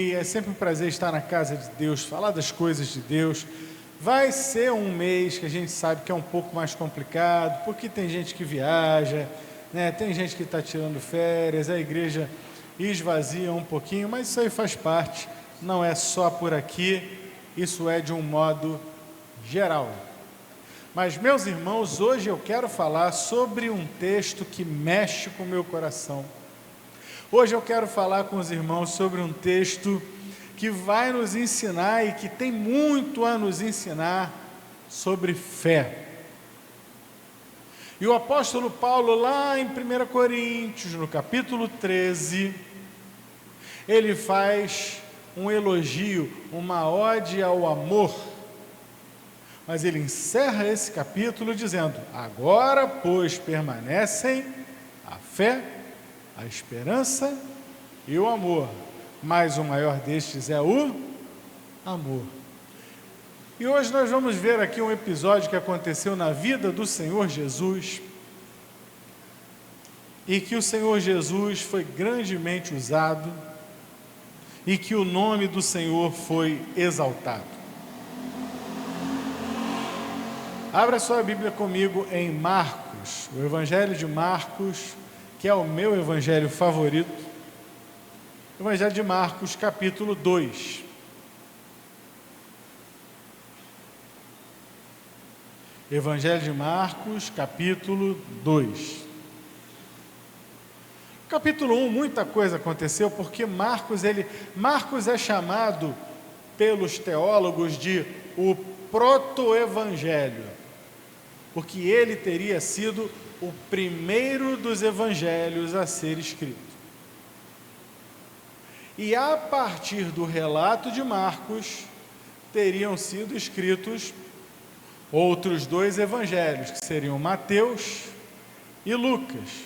E é sempre um prazer estar na casa de Deus, falar das coisas de Deus. Vai ser um mês que a gente sabe que é um pouco mais complicado, porque tem gente que viaja, né? Tem gente que está tirando férias, a igreja esvazia um pouquinho, mas isso aí faz parte, não é só por aqui, isso é de um modo geral. Mas, meus irmãos, hoje eu quero falar sobre um texto que mexe com o meu coração. Hoje eu quero falar com os irmãos sobre um texto que vai nos ensinar e que tem muito a nos ensinar sobre fé. E o apóstolo Paulo, lá em 1 Coríntios, no capítulo 13, ele faz um elogio, uma ode ao amor. Mas ele encerra esse capítulo dizendo: agora, pois, permanecem a fé, a esperança e o amor, mas o maior destes é o amor. E hoje nós vamos ver aqui um episódio que aconteceu na vida do Senhor Jesus, e que o Senhor Jesus foi grandemente usado, e que o nome do Senhor foi exaltado. Abra sua Bíblia comigo em Marcos, o Evangelho de Marcos, que é o meu evangelho favorito, Evangelho de Marcos, capítulo 2. Evangelho de Marcos, capítulo 2. Capítulo 1, muita coisa aconteceu, porque Marcos é chamado pelos teólogos de o proto-evangelho, porque ele teria sido o primeiro dos evangelhos a ser escrito. E a partir do relato de Marcos, teriam sido escritos outros dois evangelhos, que seriam Mateus e Lucas.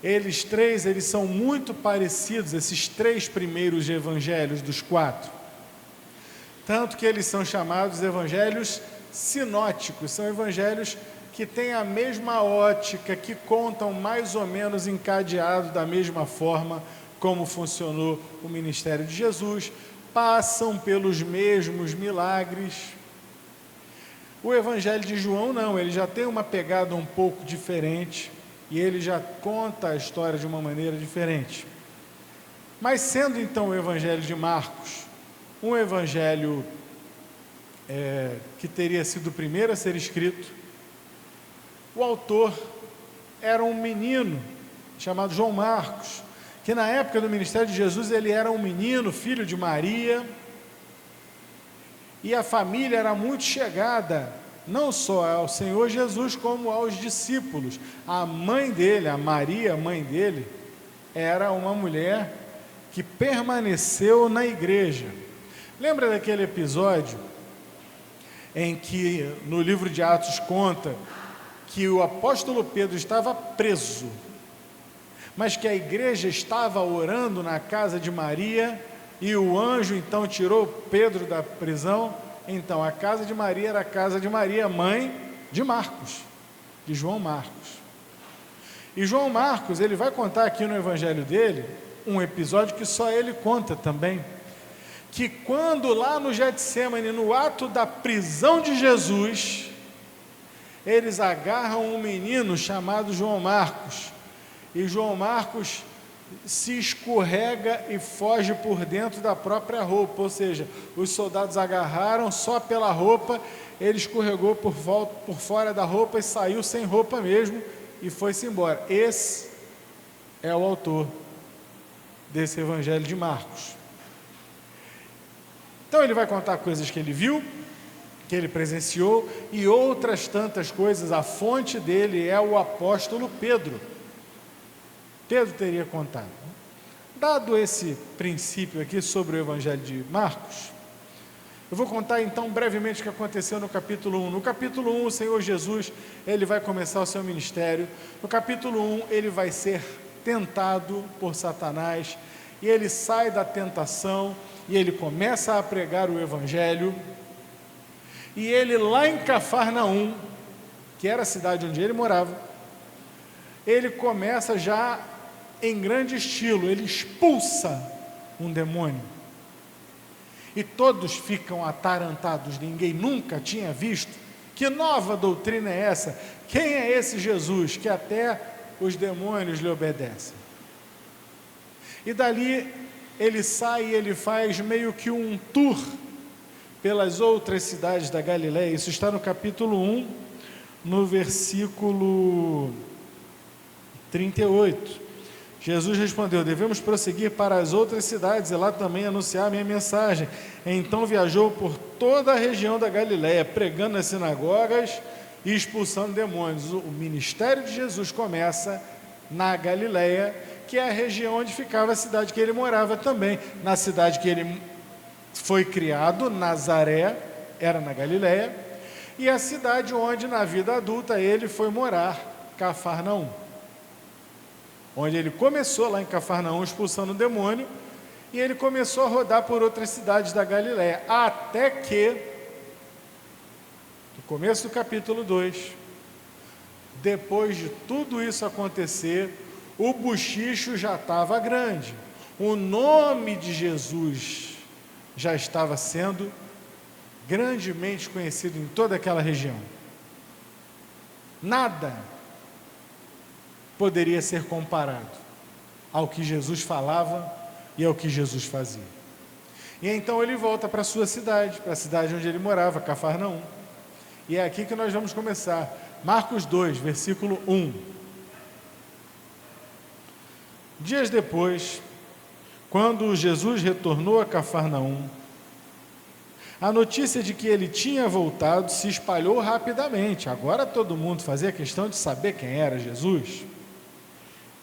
Eles são muito parecidos, esses três primeiros evangelhos dos quatro. Tanto que eles são chamados evangelhos sinóticos, são evangelhos que têm a mesma ótica, que contam mais ou menos encadeado da mesma forma como funcionou o ministério de Jesus, passam pelos mesmos milagres. O evangelho de João não, ele já tem uma pegada um pouco diferente, e ele já conta a história de uma maneira diferente. Mas sendo então o evangelho de Marcos um evangelho que teria sido o primeiro a ser escrito, o autor era um menino chamado João Marcos, que na época do ministério de Jesus ele era um menino, filho de Maria, e a família era muito chegada, não só ao Senhor Jesus, como aos discípulos. A mãe dele, a Maria, a mãe dele, era uma mulher que permaneceu na igreja. Lembra daquele episódio em que no livro de Atos conta que o apóstolo Pedro estava preso, mas que a igreja estava orando na casa de Maria, e o anjo então tirou Pedro da prisão? Então a casa de Maria era a casa de Maria, mãe de Marcos, de João Marcos. E João Marcos, ele vai contar aqui no evangelho dele, um episódio que só ele conta também, que quando lá no Getsêmani, no ato da prisão de Jesus, eles agarram um menino chamado João Marcos, e João Marcos se escorrega e foge por dentro da própria roupa, ou seja, os soldados agarraram só pela roupa, ele escorregou por fora da roupa e saiu sem roupa mesmo, e foi-se embora. Esse é o autor desse evangelho de Marcos. Então ele vai contar coisas que ele viu, que ele presenciou, e outras tantas coisas. A fonte dele é o apóstolo Pedro. Pedro teria contado. Dado esse princípio aqui sobre o evangelho de Marcos, eu vou contar então brevemente o que aconteceu no capítulo 1. No capítulo 1, o Senhor Jesus, ele vai começar o seu ministério. No capítulo 1, ele vai ser tentado por Satanás, e ele sai da tentação, e ele começa a pregar o evangelho, e ele lá em Cafarnaum, que era a cidade onde ele morava, ele começa já em grande estilo, ele expulsa um demônio. E todos ficam atarantados, ninguém nunca tinha visto. Que nova doutrina é essa? Quem é esse Jesus que até os demônios lhe obedecem? E dali ele sai e ele faz meio que um tour pelas outras cidades da Galileia. Isso está no capítulo 1, no versículo 38. Jesus respondeu: devemos prosseguir para as outras cidades e lá também anunciar a minha mensagem. Então viajou por toda a região da Galileia, pregando nas sinagogas e expulsando demônios. O ministério de Jesus começa na Galileia, que é a região onde ficava a cidade que ele morava também. Na cidade que ele foi criado, Nazaré, era na Galileia, e a cidade onde na vida adulta ele foi morar, Cafarnaum. Onde ele começou lá em Cafarnaum expulsando o demônio, e ele começou a rodar por outras cidades da Galileia, até que, no começo do capítulo 2, depois de tudo isso acontecer, o bochicho já estava grande, o nome de Jesus já estava sendo grandemente conhecido em toda aquela região. Nada poderia ser comparado ao que Jesus falava e ao que Jesus fazia. E então ele volta para a sua cidade, para a cidade onde ele morava, Cafarnaum. E é aqui que nós vamos começar. Marcos 2, versículo 1. Dias depois, quando Jesus retornou a Cafarnaum, a notícia de que ele tinha voltado se espalhou rapidamente. Agora todo mundo fazia questão de saber quem era Jesus.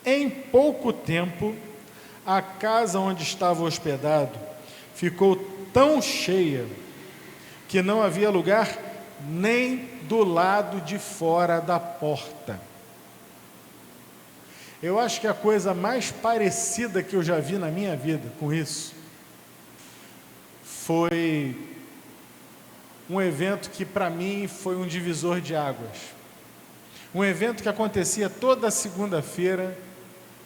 Em pouco tempo, a casa onde estava hospedado ficou tão cheia que não havia lugar nem do lado de fora da porta. Eu acho que a coisa mais parecida que eu já vi na minha vida com isso foi um evento que para mim foi um divisor de águas. Um evento que acontecia toda segunda-feira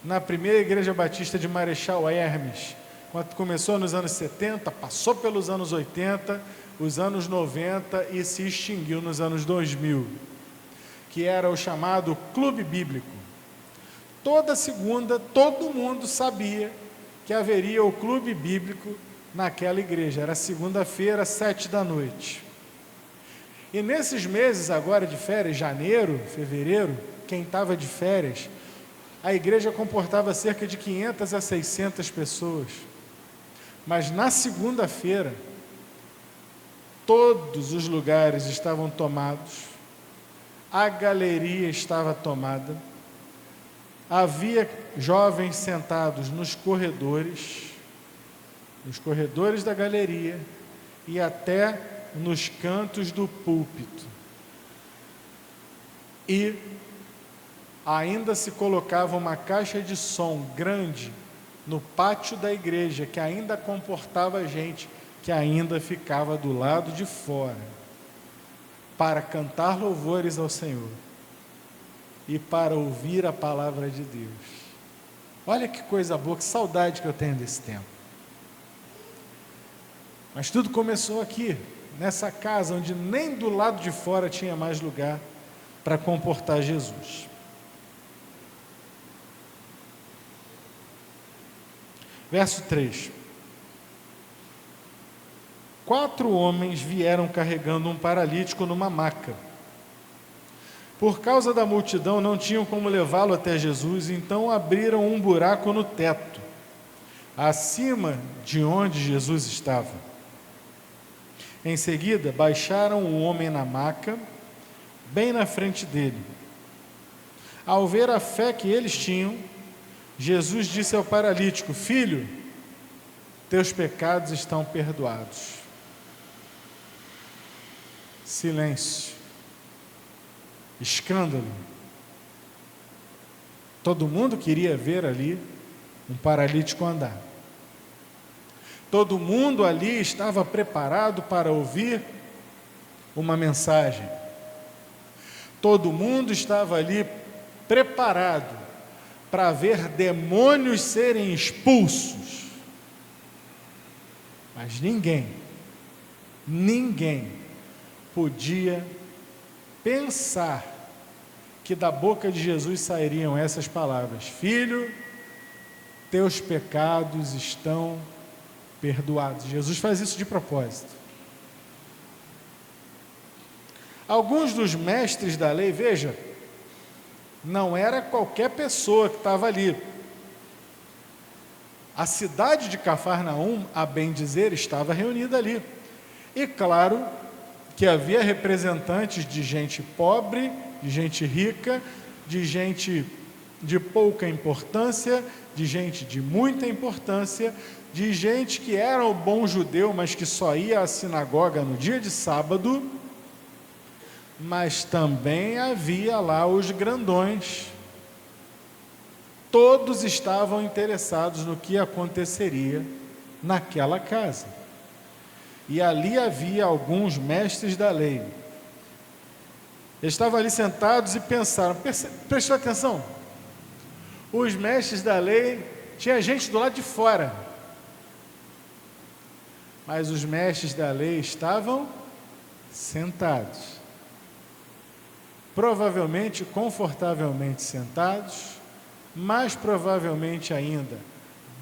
na primeira igreja batista de Marechal Hermes, quando começou nos anos 70, passou pelos anos 80, os anos 90 e se extinguiu nos anos 2000, que era o chamado Clube Bíblico. Toda segunda, todo mundo sabia que haveria o Clube Bíblico naquela igreja. Era segunda-feira, 19h. E nesses meses agora de férias, janeiro, fevereiro, quem estava de férias, a igreja comportava cerca de 500 a 600 pessoas. Mas na segunda-feira, todos os lugares estavam tomados, a galeria estava tomada, havia jovens sentados nos corredores da galeria e até nos cantos do púlpito. E ainda se colocava uma caixa de som grande no pátio da igreja, que ainda comportava gente, que ainda ficava do lado de fora, para cantar louvores ao Senhor e para ouvir a palavra de Deus. Olha que coisa boa, que saudade que eu tenho desse tempo. Mas tudo começou aqui, nessa casa, onde nem do lado de fora tinha mais lugar para comportar Jesus. Verso 3. 4 homens vieram carregando um paralítico numa maca. Por causa da multidão, não tinham como levá-lo até Jesus, então abriram um buraco no teto, acima de onde Jesus estava. Em seguida, baixaram o homem na maca, bem na frente dele. Ao ver a fé que eles tinham, Jesus disse ao paralítico: filho, teus pecados estão perdoados. Silêncio. Escândalo. Todo mundo queria ver ali um paralítico andar. Todo mundo ali estava preparado para ouvir uma mensagem. Todo mundo estava ali preparado para ver demônios serem expulsos. Mas ninguém podia pensar que da boca de Jesus sairiam essas palavras: Filho, teus pecados estão perdoados. Jesus faz isso de propósito. Alguns dos mestres da lei, veja, não era qualquer pessoa que estava ali. A cidade de Cafarnaum, a bem dizer, estava reunida ali. E claro que havia representantes de gente pobre, de gente rica, de gente de pouca importância, de gente de muita importância, de gente que era o bom judeu, mas que só ia à sinagoga no dia de sábado, mas também havia lá os grandões. Todos estavam interessados no que aconteceria naquela casa. E ali havia alguns mestres da lei. Eles estavam ali sentados e pensaram, prestou atenção, os mestres da lei, tinha gente do lado de fora, mas os mestres da lei estavam sentados, provavelmente, confortavelmente sentados, mas provavelmente ainda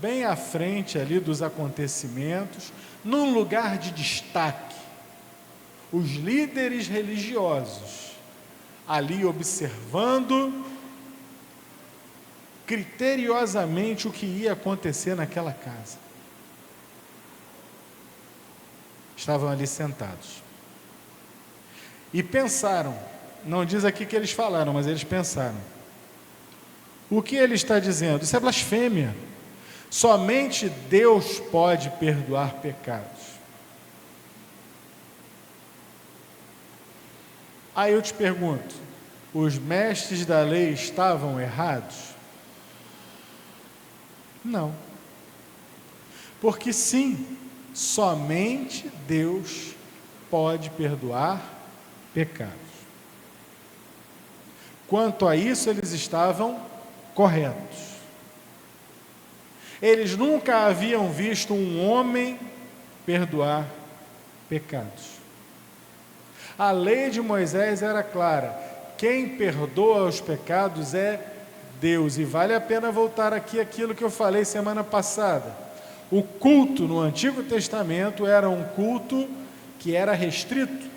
bem à frente ali dos acontecimentos, num lugar de destaque. Os líderes religiosos ali observando criteriosamente o que ia acontecer naquela casa. Estavam ali sentados e pensaram, não diz aqui que eles falaram, mas eles pensaram: o que ele está dizendo? Isso é blasfêmia. Somente Deus pode perdoar pecados. Aí eu te pergunto, os mestres da lei estavam errados? Não. Porque sim, somente Deus pode perdoar pecados. Quanto a isso, eles estavam corretos. Eles nunca haviam visto um homem perdoar pecados. A lei de Moisés era clara: quem perdoa os pecados é Deus. E vale a pena voltar aqui àquilo que eu falei semana passada. O culto no Antigo Testamento era um culto que era restrito.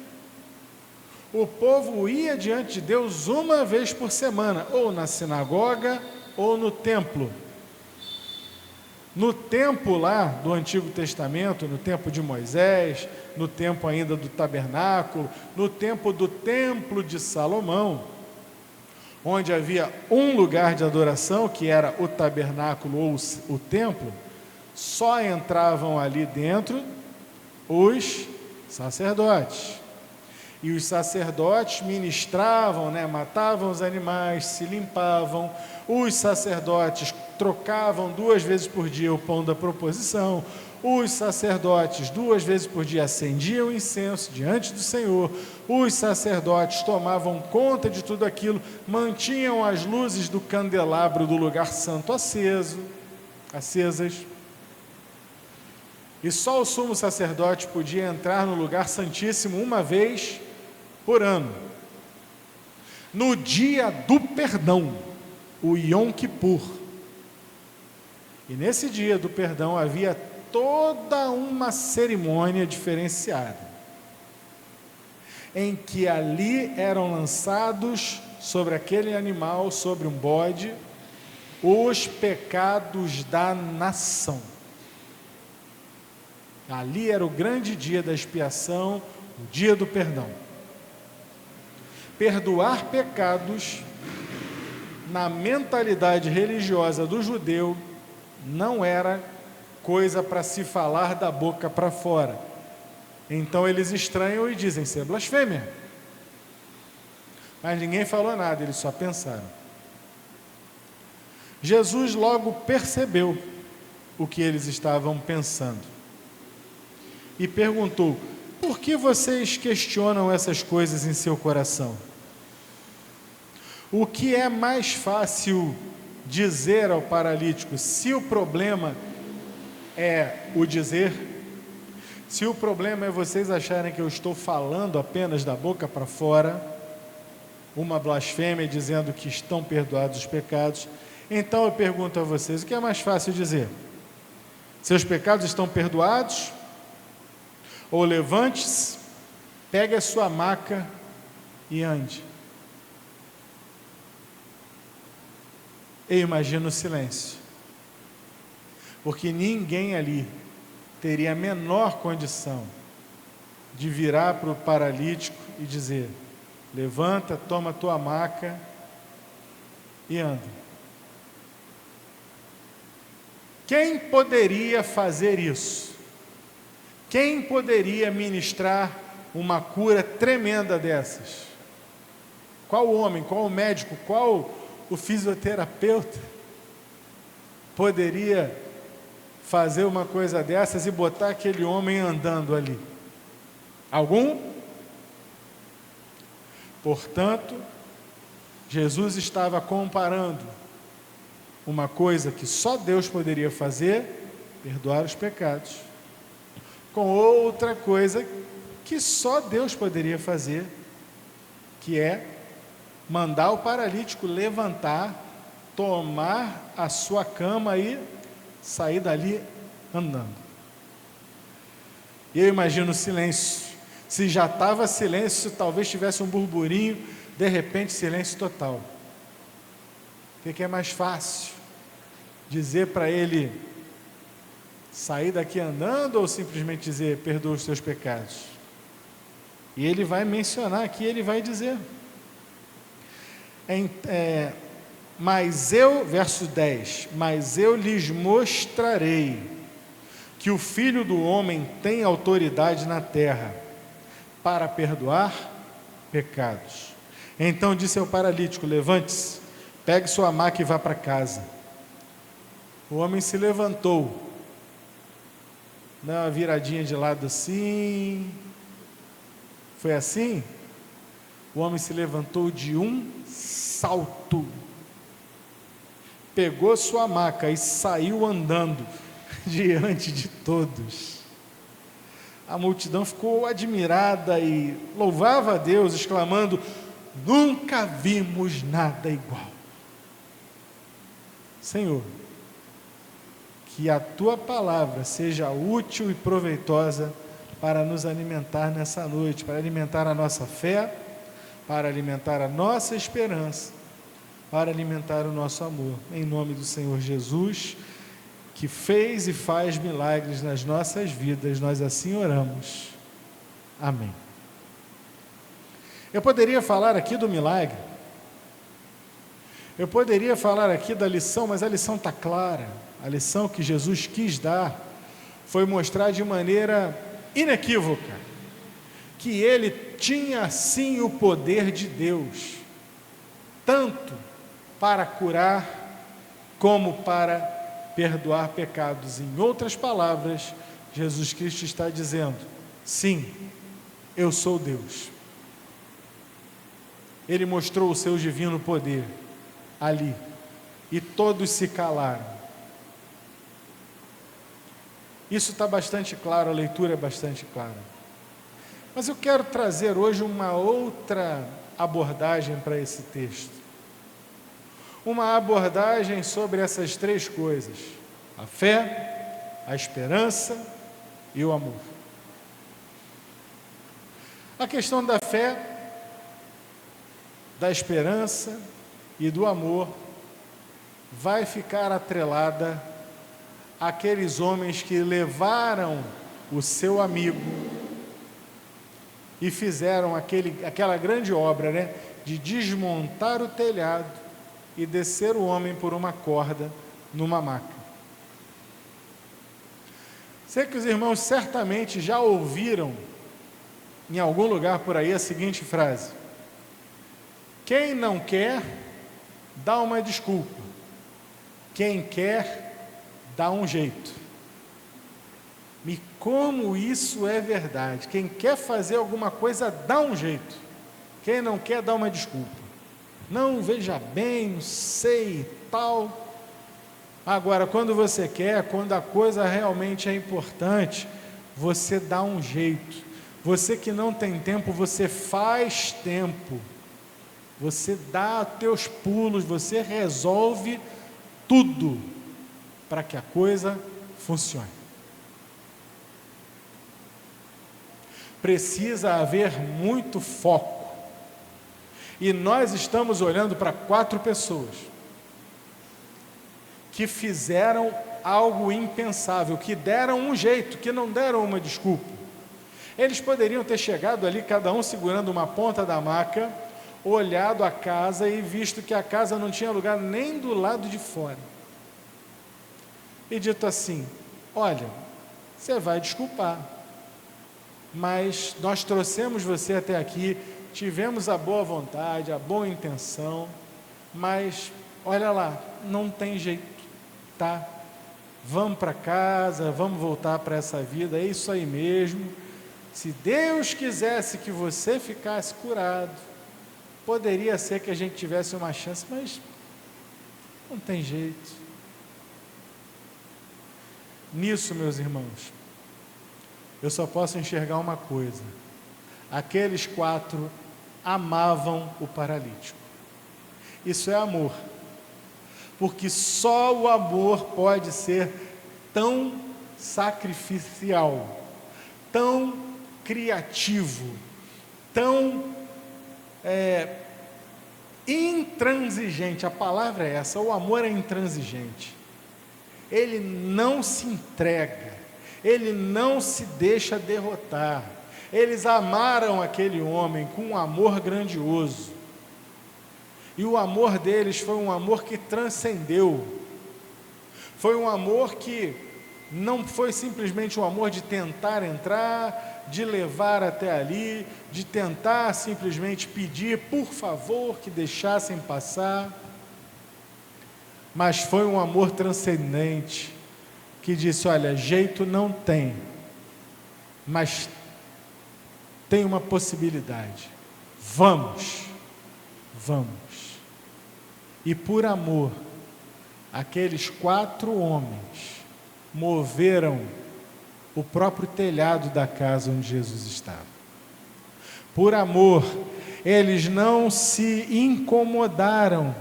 O povo ia diante de Deus uma vez por semana, ou na sinagoga, ou no templo. No tempo lá do Antigo Testamento, no tempo de Moisés, no tempo ainda do tabernáculo, no tempo do templo de Salomão, onde havia um lugar de adoração, que era o tabernáculo ou o templo, só entravam ali dentro os sacerdotes. E os sacerdotes ministravam, matavam os animais, se limpavam. Os sacerdotes trocavam 2 vezes por dia o pão da proposição. Os sacerdotes 2 vezes por dia acendiam incenso diante do Senhor. Os sacerdotes tomavam conta de tudo aquilo, mantinham as luzes do candelabro do lugar santo acesas. E só o sumo sacerdote podia entrar no lugar santíssimo uma vez por ano, no dia do perdão, o Yom Kippur. E nesse dia do perdão havia toda uma cerimônia diferenciada, em que ali eram lançados sobre aquele animal, sobre um bode, os pecados da nação. Ali era o grande dia da expiação, o dia do perdão. Perdoar pecados, na mentalidade religiosa do judeu, não era coisa para se falar da boca para fora. Então eles estranham e dizem: isso é blasfêmia. Mas ninguém falou nada, eles só pensaram. Jesus logo percebeu o que eles estavam pensando e perguntou: por que vocês questionam essas coisas em seu coração? O que é mais fácil dizer ao paralítico, se o problema é o dizer, Se o problema é vocês acharem que eu estou falando apenas da boca para fora, uma blasfêmia dizendo que estão perdoados os pecados, então eu pergunto a vocês, o que é mais fácil dizer? Seus pecados estão perdoados? Ou levante-se, pegue a sua maca e ande. Eu imagino o silêncio, porque ninguém ali teria a menor condição de virar para o paralítico e dizer: levanta, toma a tua maca e anda. Quem poderia fazer isso? Quem poderia ministrar uma cura tremenda dessas? Qual homem, qual médico, qual o fisioterapeuta poderia fazer uma coisa dessas e botar aquele homem andando ali? Algum? Portanto, Jesus estava comparando uma coisa que só Deus poderia fazer, perdoar os pecados, com outra coisa que só Deus poderia fazer, que é mandar o paralítico levantar, tomar a sua cama e sair dali andando. E eu imagino o silêncio. Se já estava silêncio, talvez tivesse um burburinho, de repente silêncio total. O que é mais fácil? Dizer para ele sair daqui andando ou simplesmente dizer perdoa os teus pecados? E ele vai mencionar aqui, ele vai dizer mas eu, verso 10, mas eu lhes mostrarei que o Filho do Homem tem autoridade na terra para perdoar pecados. Então disse ao paralítico: levante-se, pegue sua maca e vá para casa. O homem se levantou, deu uma viradinha de lado assim, foi assim? O homem se levantou de um salto, pegou sua maca e saiu andando diante de todos. A multidão ficou admirada e louvava a Deus, exclamando: nunca vimos nada igual. Senhor, que a tua palavra seja útil e proveitosa para nos alimentar nessa noite, para alimentar a nossa fé, para alimentar a nossa esperança, para alimentar o nosso amor. Em nome do Senhor Jesus, que fez e faz milagres nas nossas vidas, nós assim oramos. Amém. Eu poderia falar aqui do milagre, eu poderia falar aqui da lição, mas a lição está clara. A lição que Jesus quis dar foi mostrar de maneira inequívoca que ele tinha sim o poder de Deus, tanto para curar como para perdoar pecados. Em outras palavras, Jesus Cristo está dizendo: sim, eu sou Deus. Ele mostrou o seu divino poder ali, e todos se calaram. Isso está bastante claro, a leitura é bastante clara. Mas eu quero trazer hoje uma outra abordagem para esse texto. Uma abordagem sobre essas três coisas: a fé, a esperança e o amor. A questão da fé, da esperança e do amor vai ficar atrelada àqueles homens que levaram o seu amigo e fizeram aquela grande obra, né, de desmontar o telhado e descer o homem por uma corda numa maca. Sei que os irmãos certamente já ouviram em algum lugar por aí a seguinte frase: quem não quer, dá uma desculpa. Quem quer, dá um jeito. E como isso é verdade. Quem quer fazer alguma coisa, dá um jeito. Quem não quer, dá uma desculpa. Não, veja bem, não sei e tal. Agora, quando você quer, quando a coisa realmente é importante, você dá um jeito. Você que não tem tempo, você faz tempo. Você dá teus pulos, você resolve tudo para que a coisa funcione. Precisa haver muito foco. E nós estamos olhando para 4 pessoas que fizeram algo impensável, que deram um jeito, que não deram uma desculpa. Eles poderiam ter chegado ali, cada um segurando uma ponta da maca, olhado a casa e visto que a casa não tinha lugar nem do lado de fora. E dito assim: olha, você vai desculpar, mas nós trouxemos você até aqui, tivemos a boa vontade, a boa intenção, mas olha lá, não tem jeito, tá? Vamos para casa, vamos voltar para essa vida, é isso aí mesmo. Se Deus quisesse que você ficasse curado, poderia ser que a gente tivesse uma chance, mas não tem jeito. Nisso, meus irmãos, eu só posso enxergar uma coisa: aqueles 4 amavam o paralítico. Isso é amor, porque só o amor pode ser tão sacrificial, tão criativo, tão intransigente. A palavra é essa, o amor é intransigente. Ele não se entrega, ele não se deixa derrotar. Eles amaram aquele homem com um amor grandioso, e o amor deles foi um amor que transcendeu, foi um amor que não foi simplesmente um amor de tentar entrar, de levar até ali, de tentar simplesmente pedir por favor que deixassem passar, mas foi um amor transcendente, que disse: olha, jeito não tem, mas tem uma possibilidade, vamos. E por amor, aqueles 4 homens moveram o próprio telhado da casa onde Jesus estava. Por amor, eles não se incomodaram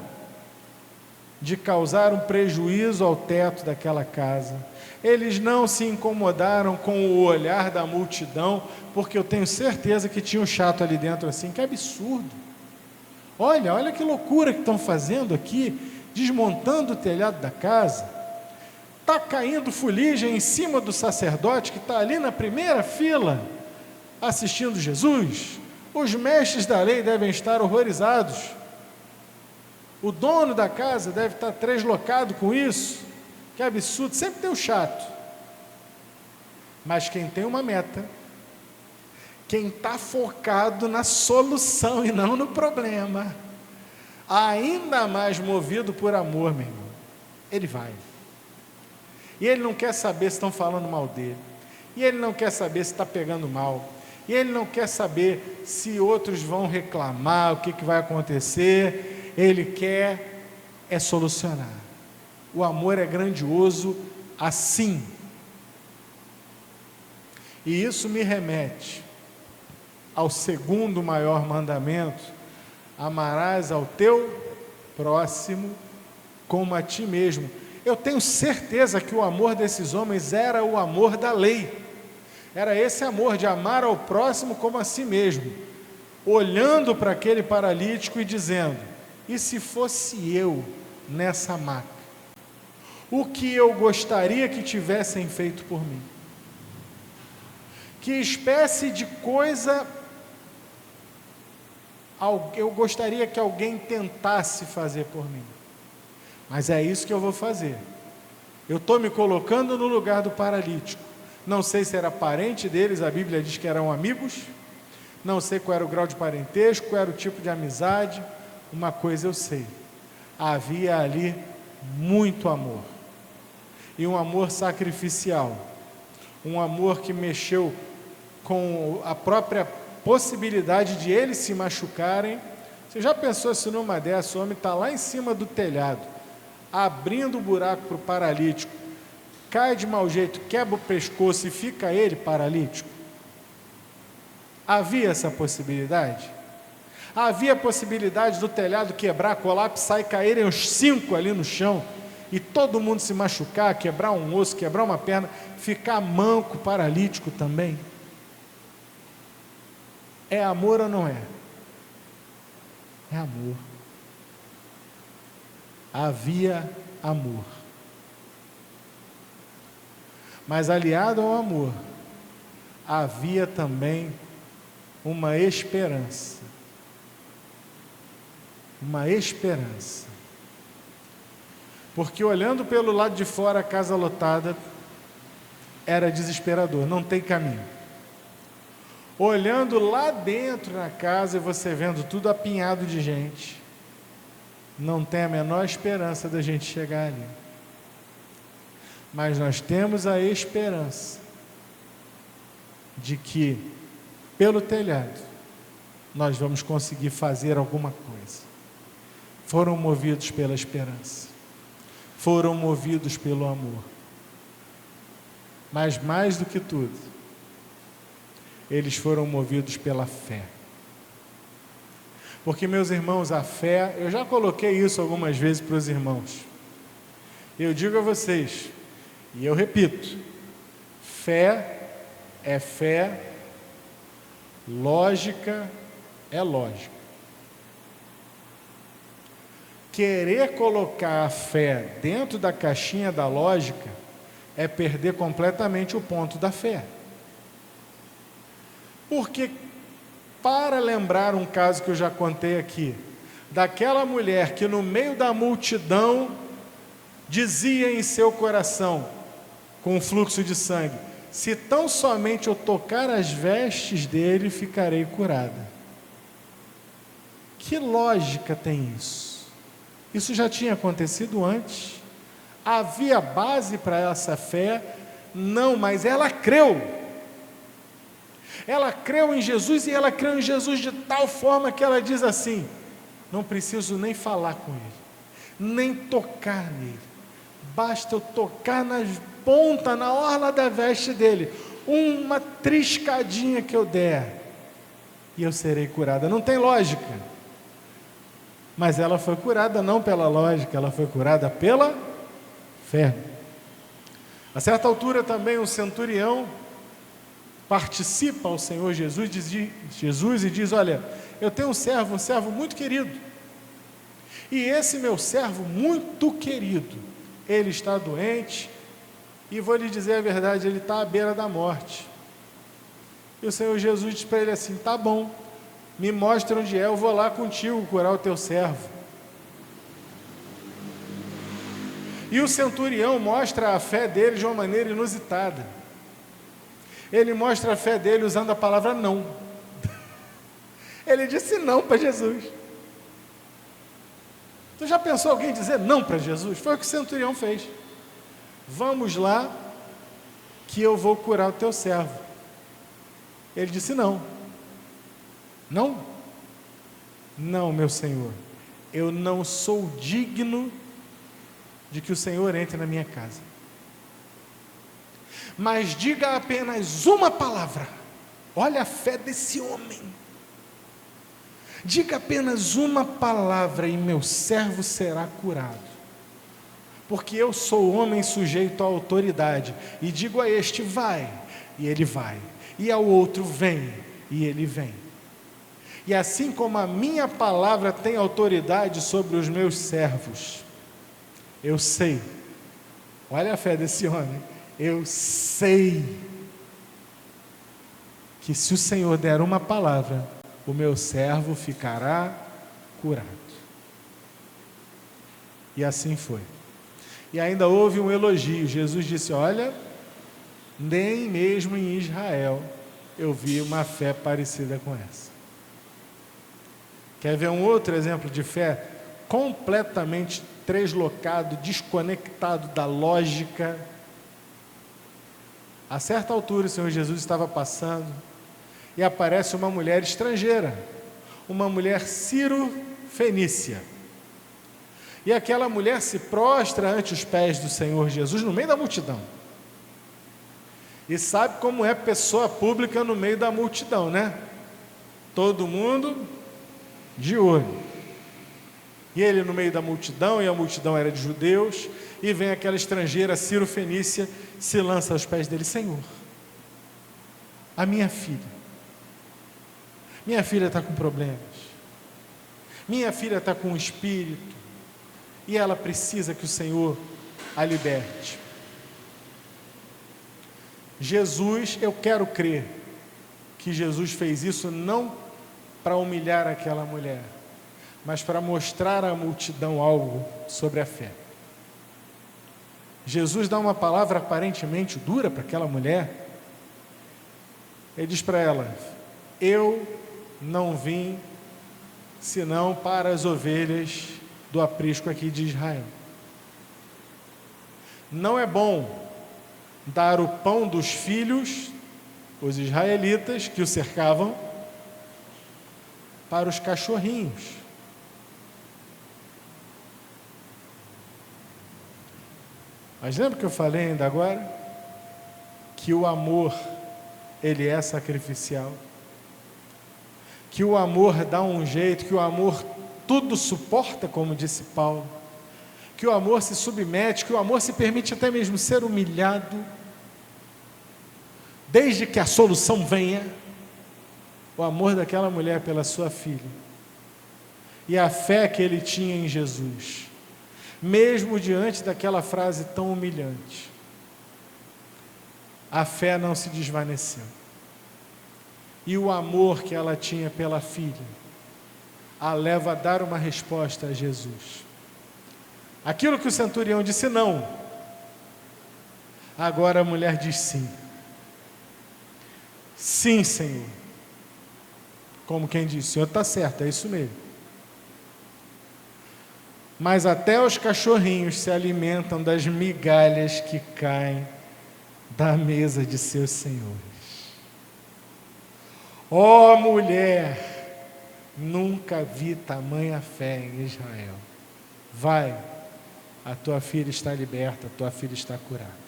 de causar um prejuízo ao teto daquela casa. Eles não se incomodaram com o olhar da multidão, porque eu tenho certeza que tinha um chato ali dentro assim: que absurdo, olha que loucura que estão fazendo aqui, desmontando o telhado da casa, está caindo fuligem em cima do sacerdote que está ali na primeira fila assistindo Jesus. Os mestres da lei devem estar horrorizados, o dono da casa deve estar translocado com isso. Que absurdo. Sempre tem o chato, mas quem tem uma meta, quem está focado na solução e não no problema, ainda mais movido por amor, meu irmão, ele vai. E ele não quer saber se estão falando mal dele, e ele não quer saber se está pegando mal, e ele não quer saber se outros vão reclamar, o que vai acontecer. Ele quer solucionar. O amor é grandioso assim. E isso me remete ao segundo maior mandamento: amarás ao teu próximo como a ti mesmo. Eu tenho certeza que o amor desses homens era o amor da lei, era esse amor de amar ao próximo como a si mesmo, olhando para aquele paralítico e dizendo: e se fosse eu nessa maca, o que eu gostaria que tivessem feito por mim? Que espécie de coisa eu gostaria que alguém tentasse fazer por mim? Mas é isso que eu vou fazer. Eu estou me colocando no lugar do paralítico. Não sei se era parente deles, a Bíblia diz que eram amigos, não sei qual era o grau de parentesco, qual era o tipo de amizade. Uma coisa eu sei: havia ali muito amor, e um amor sacrificial, um amor que mexeu com a própria possibilidade de eles se machucarem. Você já pensou se numa dessa o homem está lá em cima do telhado, abrindo o buraco para o paralítico, cai de mau jeito, quebra o pescoço e fica ele paralítico? Havia essa possibilidade? Havia a possibilidade do telhado quebrar, colapsar e caírem os 5 ali no chão, e todo mundo se machucar, quebrar um osso, quebrar uma perna, ficar manco, paralítico também? É amor ou não é? É amor. Havia amor. Mas aliado ao amor, havia também uma esperança. Uma esperança. Porque olhando pelo lado de fora, a casa lotada era desesperador, não tem caminho. Olhando lá dentro na casa e você vendo tudo apinhado de gente, não tem a menor esperança da gente chegar ali. Mas nós temos a esperança de que, pelo telhado, nós vamos conseguir fazer alguma coisa. Foram movidos pela esperança, foram movidos pelo amor. Mas mais do que tudo, eles foram movidos pela fé. Porque, meus irmãos, a fé, eu já coloquei isso algumas vezes para os irmãos. Eu digo a vocês, e eu repito, fé é fé, lógica é lógica. Querer colocar a fé dentro da caixinha da lógica é perder completamente o ponto da fé. Porque, para lembrar um caso que eu já contei aqui, daquela mulher que no meio da multidão dizia em seu coração, com o fluxo de sangue: se tão somente eu tocar as vestes dele, ficarei curada. Que lógica tem isso? Isso já tinha acontecido antes? Havia base para essa fé? Não, mas ela creu. Ela creu em Jesus, e ela creu em Jesus de tal forma que ela diz assim: não preciso nem falar com ele, nem tocar nele, basta eu tocar nas pontas, na orla da veste dele, uma triscadinha que eu der, e eu serei curada. Não tem lógica, mas ela foi curada não pela lógica, ela foi curada pela fé. A certa altura também um centurião participa ao Senhor Jesus e diz: olha, eu tenho um servo muito querido, e esse meu servo muito querido, ele está doente, e vou lhe dizer a verdade, ele está à beira da morte. E o Senhor Jesus diz para ele assim: tá bom, me mostra onde é, eu vou lá contigo curar o teu servo. E o centurião mostra a fé dele de uma maneira inusitada. Ele mostra a fé dele usando a palavra não. Ele disse não para Jesus. Tu já pensou alguém dizer não para Jesus? Foi o que o centurião fez. Vamos lá, que eu vou curar o teu servo. Ele disse não. Não? Não, meu Senhor, eu não sou digno de que o Senhor entre na minha casa. Mas diga apenas uma palavra. Olha a fé desse homem. Diga apenas uma palavra e meu servo será curado. Porque eu sou homem sujeito à autoridade, e digo a este: vai, e ele vai, e ao outro: vem, e ele vem. E assim como a minha palavra tem autoridade sobre os meus servos, eu sei, olha a fé desse homem, eu sei que se o Senhor der uma palavra, o meu servo ficará curado. E assim foi. E ainda houve um elogio. Jesus disse: olha, nem mesmo em Israel eu vi uma fé parecida com essa. Quer ver um outro exemplo de fé completamente deslocado, desconectado da lógica? A certa altura o Senhor Jesus estava passando e aparece uma mulher estrangeira, uma mulher Ciro-fenícia. E aquela mulher se prostra ante os pés do Senhor Jesus no meio da multidão. E sabe como é pessoa pública no meio da multidão, né? Todo mundo de olho. E ele no meio da multidão, e a multidão era de judeus, e vem aquela estrangeira, Ciro-fenícia, se lança aos pés dele: Senhor, a minha filha está com problemas, minha filha está com um espírito, e ela precisa que o Senhor a liberte. Jesus, eu quero crer que Jesus fez isso não para humilhar aquela mulher, mas para mostrar à multidão algo sobre a fé. Jesus dá uma palavra aparentemente dura para aquela mulher. Ele diz para ela: eu não vim senão para as ovelhas do aprisco aqui de Israel. Não é bom dar o pão dos filhos, os israelitas que o cercavam, para os cachorrinhos. Mas lembra que eu falei ainda agora? Que o amor, ele é sacrificial. Que o amor dá um jeito, que o amor tudo suporta, como disse Paulo. Que o amor se submete, que o amor se permite até mesmo ser humilhado, desde que a solução venha. O amor daquela mulher pela sua filha, e a fé que ele tinha em Jesus, mesmo diante daquela frase tão humilhante, a fé não se desvaneceu, e o amor que ela tinha pela filha a leva a dar uma resposta a Jesus. Aquilo que o centurião disse não, agora a mulher diz sim. Sim, Senhor. Como quem diz: o Senhor está certo, é isso mesmo. Mas até os cachorrinhos se alimentam das migalhas que caem da mesa de seus senhores. Ó mulher, nunca vi tamanha fé em Israel. Vai, a tua filha está liberta, a tua filha está curada.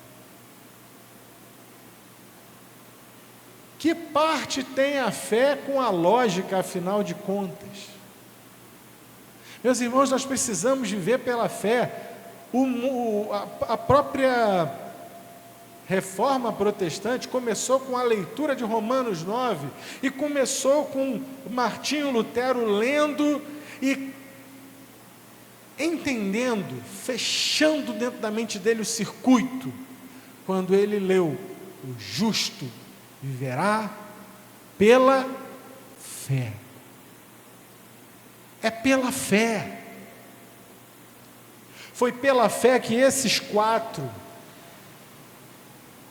Que parte tem a fé com a lógica, afinal de contas? Meus irmãos, nós precisamos viver pela fé. A própria reforma protestante começou com a leitura de Romanos 9, e começou com Martinho Lutero lendo e entendendo, fechando dentro da mente dele o circuito, quando ele leu: o justo viverá pela fé. É pela fé. Foi pela fé que esses quatro,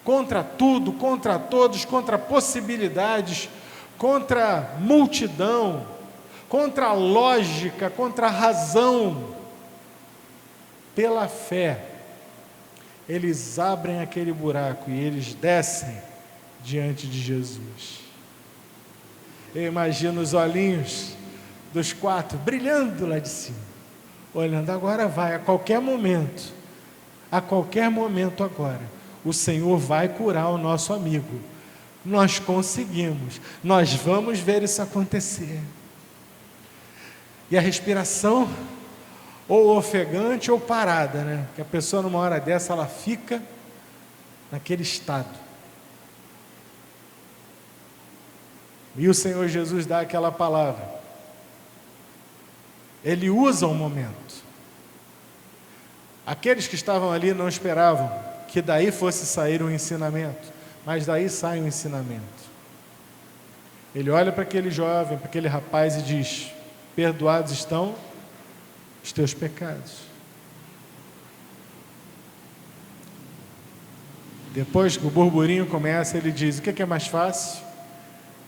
contra tudo, contra todos, contra possibilidades, contra multidão, contra a lógica, contra a razão, pela fé, eles abrem aquele buraco e eles descem diante de Jesus. Eu imagino os olhinhos dos quatro brilhando lá de cima, olhando: agora vai, a qualquer momento agora, o Senhor vai curar o nosso amigo. Nós conseguimos, nós vamos ver isso acontecer. E a respiração, ou ofegante ou parada, né? Que a pessoa numa hora dessa, ela fica naquele estado. E o Senhor Jesus dá aquela palavra. Ele usa o momento. Aqueles que estavam ali não esperavam que daí fosse sair um ensinamento, mas daí sai um ensinamento. Ele olha para aquele jovem, para aquele rapaz e diz: perdoados estão os teus pecados. Depois que o burburinho começa, ele diz: o que é mais fácil?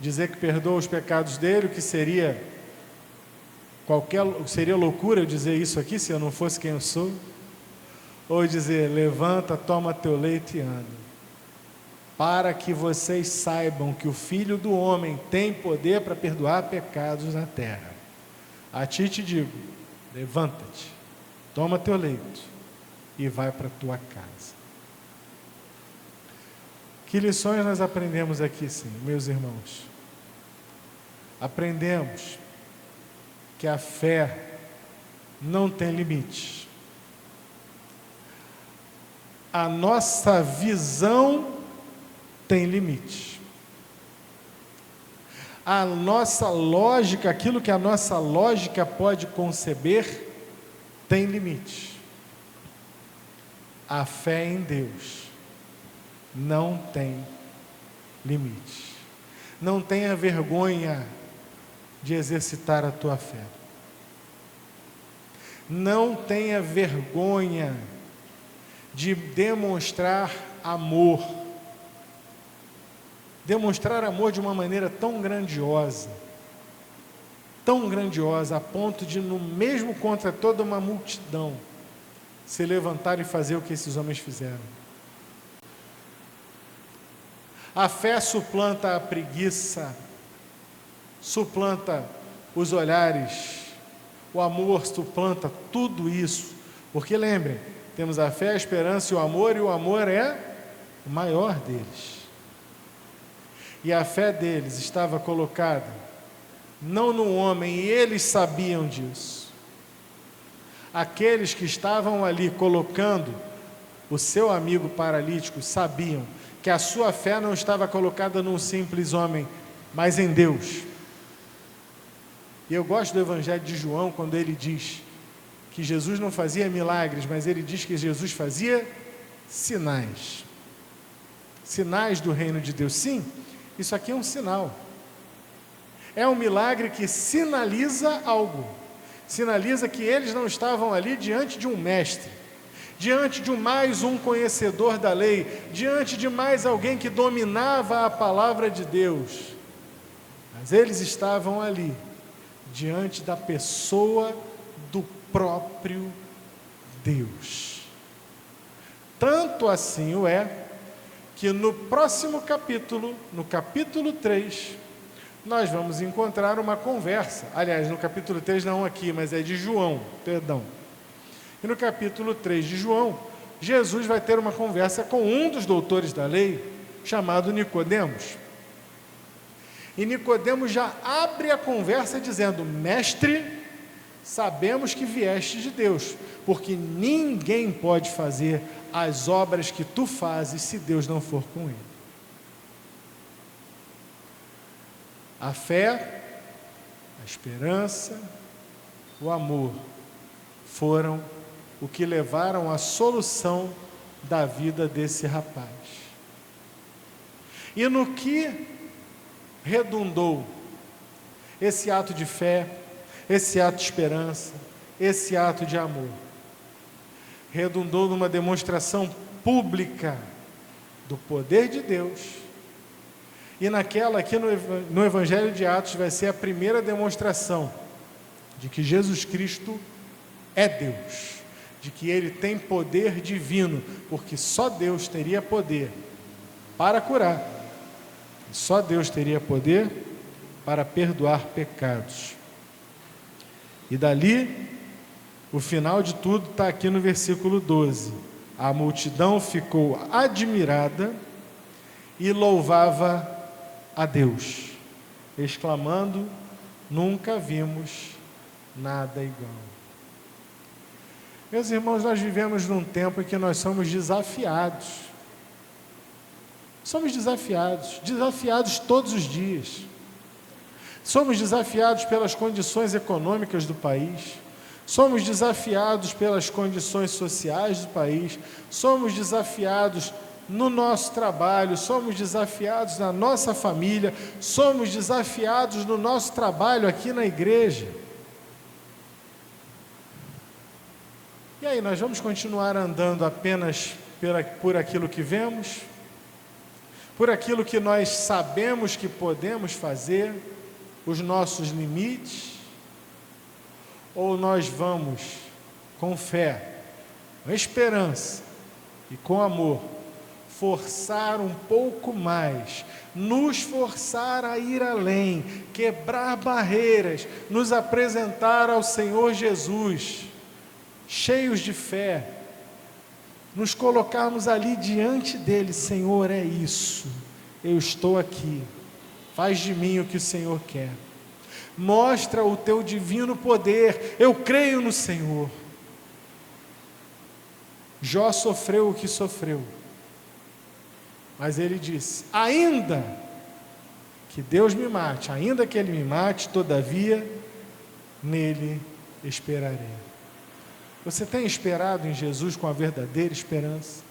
Dizer que perdoa os pecados dele, o que seria seria loucura eu dizer isso aqui se eu não fosse quem eu sou? Ou dizer: levanta, toma teu leito e anda, para que vocês saibam que o Filho do Homem tem poder para perdoar pecados na terra. A ti te digo: levanta-te, toma teu leito e vai para a tua casa. Que lições nós aprendemos aqui, sim, meus irmãos? Aprendemos que a fé não tem limites. A nossa visão tem limites. A nossa lógica, aquilo que a nossa lógica pode conceber, tem limites. A fé em Deus não tem limites. Não tenha vergonha de exercitar a tua fé. Não tenha vergonha de demonstrar amor. Demonstrar amor de uma maneira tão grandiosa a ponto de, no mesmo contra toda uma multidão, se levantar e fazer o que esses homens fizeram. A fé suplanta a preguiça, suplanta os olhares, o amor suplanta tudo isso, porque lembrem, temos a fé, a esperança e o amor é o maior deles. E a fé deles estava colocada não no homem, e eles sabiam disso. Aqueles que estavam ali colocando o seu amigo paralítico sabiam que a sua fé não estava colocada num simples homem, mas em Deus. E eu gosto do Evangelho de João, quando ele diz que Jesus não fazia milagres, mas ele diz que Jesus fazia sinais. Sinais do reino de Deus. Sim, isso aqui é um sinal. É um milagre que sinaliza algo. Sinaliza que eles não estavam ali diante de um mestre, diante de mais um conhecedor da lei, diante de mais alguém que dominava a palavra de Deus. Mas eles estavam ali, diante da pessoa do próprio Deus. Tanto assim o é, que no próximo capítulo, no capítulo 3, nós vamos encontrar uma conversa. Aliás, no capítulo 3 não aqui, mas é de João, perdão. E no capítulo 3 de João, Jesus vai ter uma conversa com um dos doutores da lei, chamado Nicodemos. E Nicodemos já abre a conversa dizendo: mestre, sabemos que vieste de Deus, porque ninguém pode fazer as obras que tu fazes se Deus não for com ele. A fé, a esperança, o amor foram o que levaram à solução da vida desse rapaz. E no que redundou esse ato de fé, esse ato de esperança, esse ato de amor? Redundou numa demonstração pública do poder de Deus. E naquela aqui no Evangelho de Atos vai ser a primeira demonstração de que Jesus Cristo é Deus, de que Ele tem poder divino, porque só Deus teria poder para curar, só Deus teria poder para perdoar pecados. E dali, o final de tudo está aqui no versículo 12. A multidão ficou admirada e louvava a Deus, exclamando: nunca vimos nada igual. Meus irmãos, nós vivemos num tempo em que nós somos desafiados. Somos desafiados todos os dias. Somos desafiados pelas condições econômicas do país. Somos desafiados pelas condições sociais do país. Somos desafiados no nosso trabalho, somos desafiados na nossa família, somos desafiados no nosso trabalho aqui na igreja. E aí, nós vamos continuar andando apenas por aquilo que vemos? Por aquilo que nós sabemos que podemos fazer, os nossos limites? Ou nós vamos, com fé, com esperança e com amor, forçar um pouco mais, nos forçar a ir além, quebrar barreiras, nos apresentar ao Senhor Jesus, cheios de fé, nos colocarmos ali diante dele: Senhor, é isso, eu estou aqui, faz de mim o que o Senhor quer, mostra o teu divino poder, eu creio no Senhor. Jó sofreu o que sofreu, mas ele disse: ainda que Deus me mate, ainda que Ele me mate, todavia nele esperarei. Você tem esperado em Jesus com a verdadeira esperança?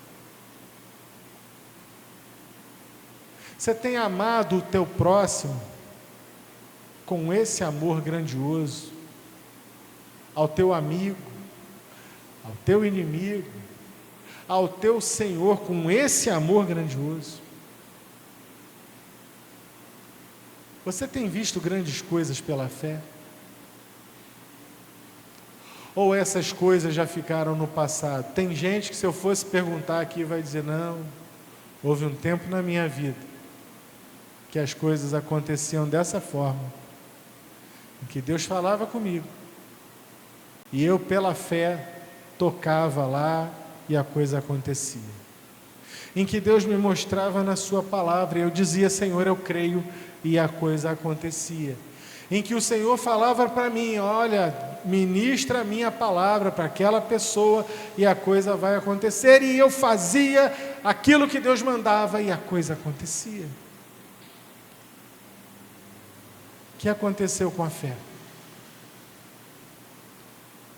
Você tem amado o teu próximo com esse amor grandioso, ao teu amigo, ao teu inimigo, ao teu Senhor com esse amor grandioso? Você tem visto grandes coisas pela fé? Ou essas coisas já ficaram no passado? Tem gente que, se eu fosse perguntar aqui, vai dizer: não, houve um tempo na minha vida que as coisas aconteciam dessa forma, em que Deus falava comigo, e eu, pela fé, tocava lá e a coisa acontecia. Em que Deus me mostrava na sua palavra, e eu dizia: Senhor, eu creio, e a coisa acontecia. Em que o Senhor falava para mim: olha, ministra a minha palavra para aquela pessoa e a coisa vai acontecer, e eu fazia aquilo que Deus mandava e a coisa acontecia. O que aconteceu com a fé?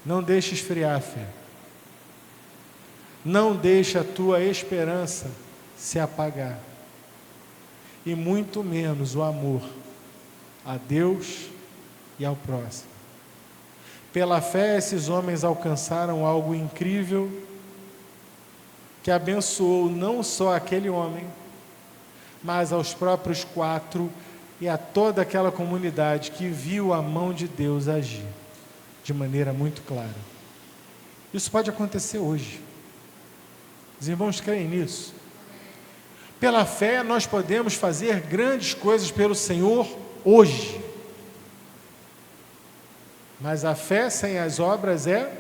Não deixe esfriar a fé, não deixe a tua esperança se apagar, e muito menos o amor a Deus e ao próximo. Pela fé, esses homens alcançaram algo incrível, que abençoou não só aquele homem, mas aos próprios 4 e a toda aquela comunidade que viu a mão de Deus agir de maneira muito clara. Isso pode acontecer hoje. Os irmãos creem nisso? Pela fé nós podemos fazer grandes coisas pelo Senhor hoje. Mas a fé sem as obras é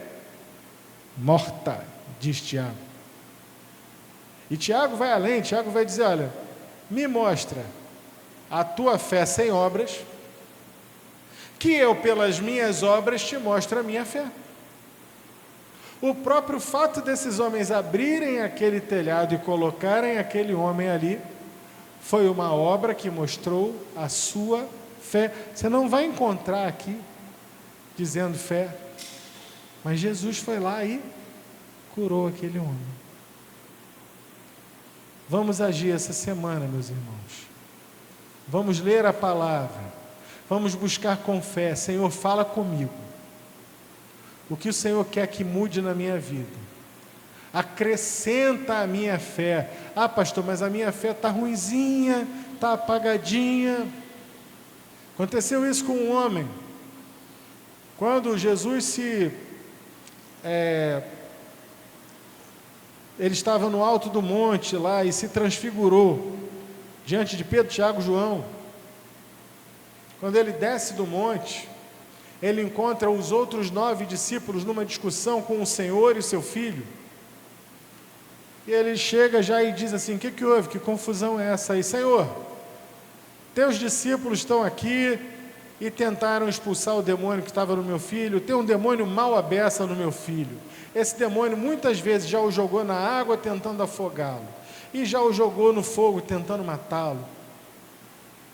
morta, diz Tiago. E Tiago vai além, Tiago vai dizer: olha, me mostra a tua fé sem obras, que eu, pelas minhas obras, te mostro a minha fé. O próprio fato desses homens abrirem aquele telhado e colocarem aquele homem ali, foi uma obra que mostrou a sua fé. Você não vai encontrar aqui dizendo fé, mas Jesus foi lá e curou aquele homem. Vamos agir essa semana, meus irmãos. Vamos ler a palavra, vamos buscar com fé. Senhor, fala comigo. O que o Senhor quer que mude na minha vida? Acrescenta a minha fé. Ah, pastor, mas a minha fé está ruinzinha, está apagadinha. Aconteceu isso com um homem. Quando Jesus ele estava no alto do monte lá e se transfigurou diante de Pedro, Tiago e João. Quando ele desce do monte, ele encontra os outros 9 discípulos numa discussão com o Senhor e o seu filho. E ele chega já e diz assim: o que houve? Que confusão é essa aí? Senhor, teus discípulos estão aqui e tentaram expulsar o demônio que estava no meu filho. Tem um demônio mau à beça no meu filho. Esse demônio muitas vezes já o jogou na água tentando afogá-lo, e já o jogou no fogo tentando matá-lo.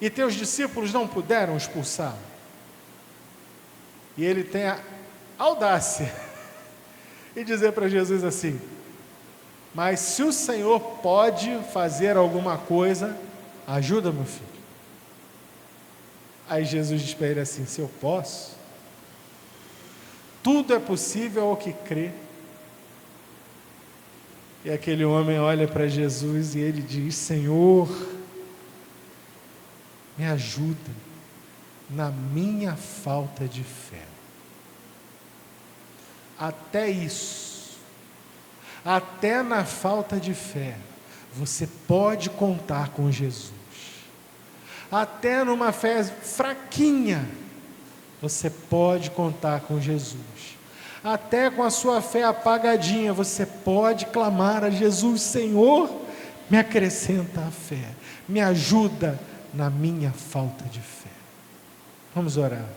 E teus discípulos não puderam expulsá-lo. E ele tem a audácia e dizer para Jesus assim: mas se o Senhor pode fazer alguma coisa, ajuda meu filho. Aí Jesus diz para ele assim: se eu posso, tudo é possível ao que crê. E aquele homem olha para Jesus e ele diz: Senhor, me ajuda na minha falta de fé. Até isso, até na falta de fé, você pode contar com Jesus. Até numa fé fraquinha, você pode contar com Jesus. até com a sua fé apagadinha, você pode clamar a Jesus: Senhor, me acrescenta a fé, me ajuda na minha falta de fé. Vamos orar.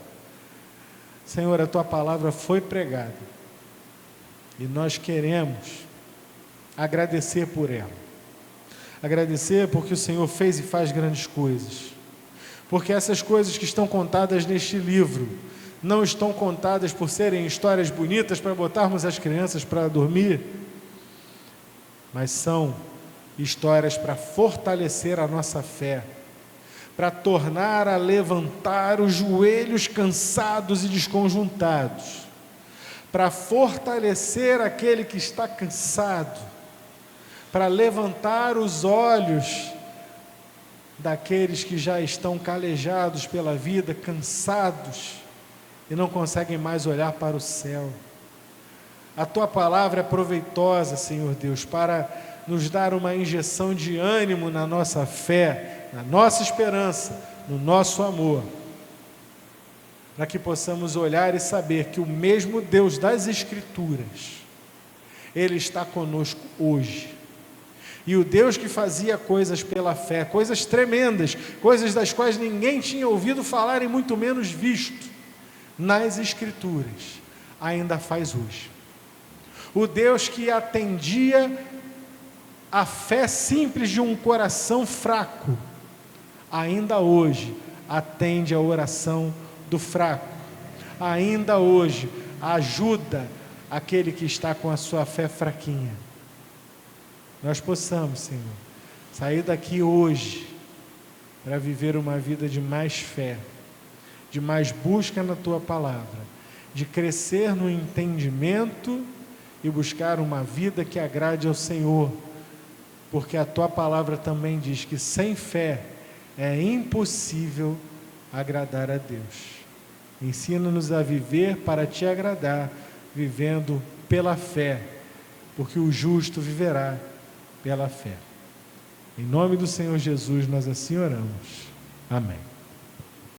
Senhor, a tua palavra foi pregada e nós queremos agradecer por ela. Agradecer porque o Senhor fez e faz grandes coisas. Porque essas coisas que estão contadas neste livro não estão contadas por serem histórias bonitas para botarmos as crianças para dormir, mas são histórias para fortalecer a nossa fé, para tornar a levantar os joelhos cansados e desconjuntados, para fortalecer aquele que está cansado, para levantar os olhos daqueles que já estão calejados pela vida, cansados e não conseguem mais olhar para o céu. A tua palavra é proveitosa, Senhor Deus, para nos dar uma injeção de ânimo na nossa fé, na nossa esperança, no nosso amor, para que possamos olhar e saber que o mesmo Deus das Escrituras, Ele está conosco hoje. E o Deus que fazia coisas pela fé, coisas tremendas, coisas das quais ninguém tinha ouvido falar e muito menos visto nas Escrituras, ainda faz hoje. O Deus que atendia a fé simples de um coração fraco, ainda hoje atende a oração do fraco, ainda hoje ajuda aquele que está com a sua fé fraquinha. Nós possamos, Senhor, sair daqui hoje para viver uma vida de mais fé, de mais busca na tua palavra, de crescer no entendimento e buscar uma vida que agrade ao Senhor, porque a tua palavra também diz que sem fé é impossível agradar a Deus. Ensina-nos a viver para te agradar, vivendo pela fé, porque o justo viverá pela fé. Em nome do Senhor Jesus nós assim oramos. Amém.